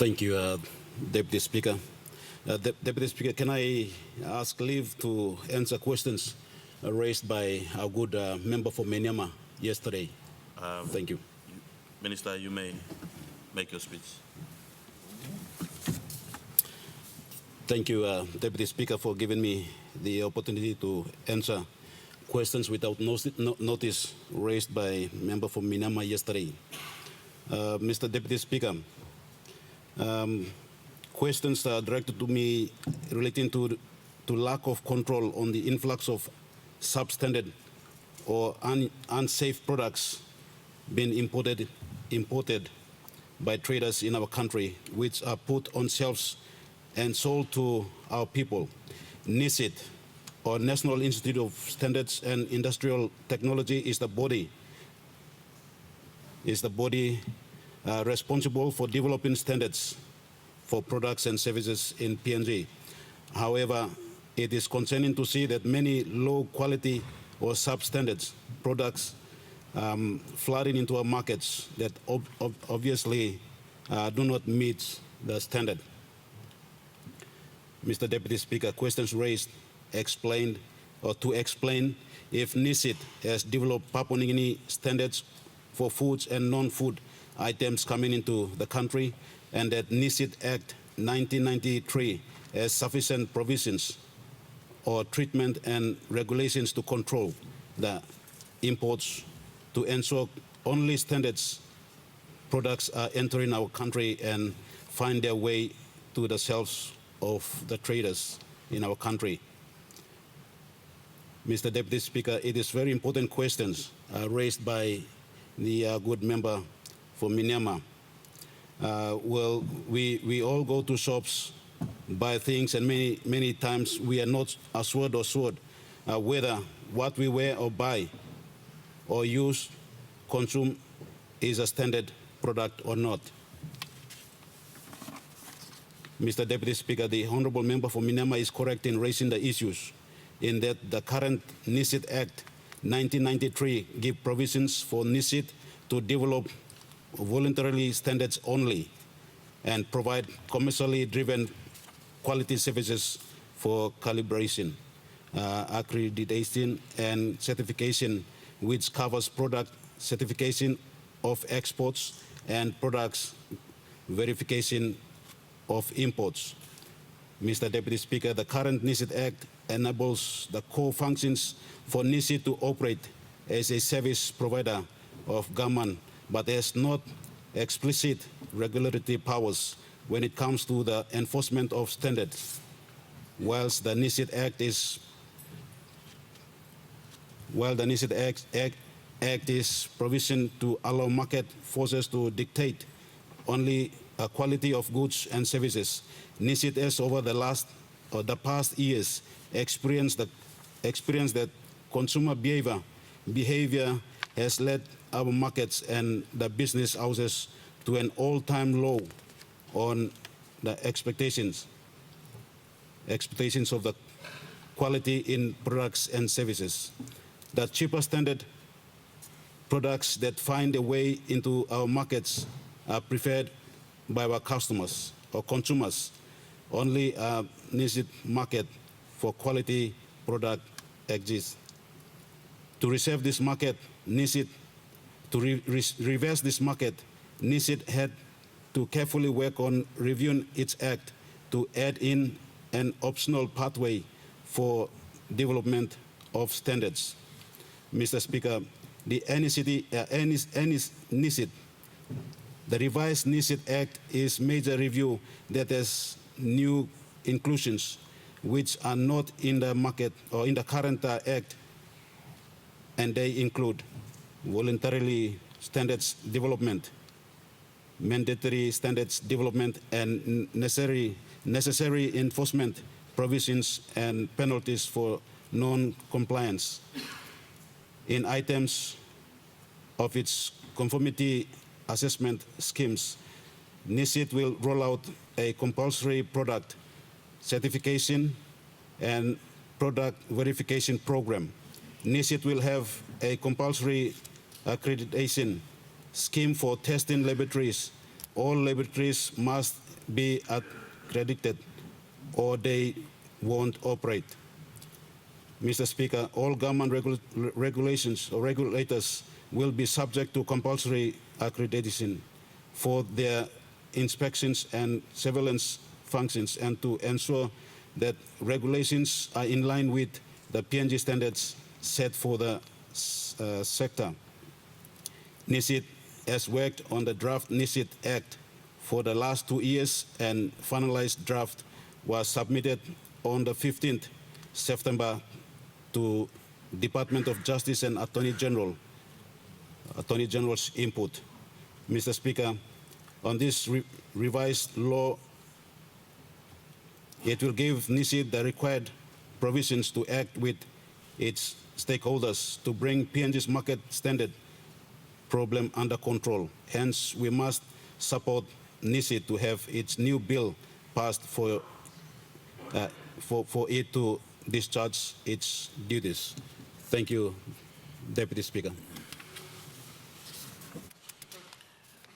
Thank you, Deputy Speaker. Deputy Speaker, can I ask leave to answer questions raised by our good member for Myanmar yesterday? Thank you. Minister, you may make your speech. Thank you, Deputy Speaker, for giving me the opportunity to answer questions without notice raised by member for Myanmar yesterday. Mr. Deputy Speaker, questions are directed to me relating to lack of control on the influx of substandard or unsafe products being imported by traders in our country, which are put on shelves and sold to our people. NISIT, or National Institute of Standards and Industrial Technology, is the body responsible for developing standards for products and services in PNG. However, it is concerning to see that many low quality or substandard products flooding into our markets that obviously do not meet the standard. Mr. Deputy Speaker, questions raised explain if NISIT has developed Papua New Guinea standards for foods and non-food items coming into the country, and that NISIT Act 1993 has sufficient provisions or treatment and regulations to control the imports to ensure only standards products are entering our country and find their way to the shelves of the traders in our country. Mr. Deputy Speaker, it is very important questions raised by the good member for Myanmar. Well, we all go to shops, buy things, and many times we are not assured whether what we wear or buy or use, consume is a standard product or not. Mr. Deputy Speaker, the Honourable Member for Myanmar is correct in raising the issues in that the current NISIT Act 1993 give provisions for NISIT to develop voluntarily standards only and provide commercially driven quality services for calibration, accreditation and certification, which covers product certification of exports and products verification of imports. Mr. Deputy Speaker, the current NISIT Act enables the core functions for NISIT to operate as a service provider of government, but has not explicit regulatory powers when it comes to the enforcement of standards. Whilst the NISIT Act is provision to allow market forces to dictate only quality of goods and services, NISIT has over the past years experienced that consumer behavior has led our markets and the business houses to an all-time low on the expectations of the quality in products and services. The cheaper standard products that find a way into our markets are preferred by our customers or consumers. Only a NISIT market for quality product exists. To reserve this market, reverse this market, NISIT had to carefully work on reviewing its act to add in an optional pathway for development of standards. Mr. Speaker, the NISIT, the revised NISIT Act is major review that has new inclusions which are not in the market or in the current Act, and they include voluntarily standards development, mandatory standards development, and necessary enforcement provisions and penalties for non-compliance. In items of its conformity assessment schemes, NISIT will roll out a compulsory product certification and product verification program. NISIT will have a compulsory accreditation scheme for testing laboratories all laboratories must be accredited or they won't operate. Mr. Speaker, all government regulations or regulators will be subject to compulsory accreditation for their inspections and surveillance functions, and to ensure that regulations are in line with the PNG standards set for the sector. NICIT has worked on the draft NICIT Act for the last 2 years, and finalized draft was submitted on the 15th September to Department of Justice and Attorney General's input. Mr. Speaker, on this revised law, it will give NICIT the required provisions to act with its stakeholders to bring PNG's market standard problem under control. Hence, we must support NICIT to have its new bill passed for it to discharge its duties. Thank you, Deputy Speaker.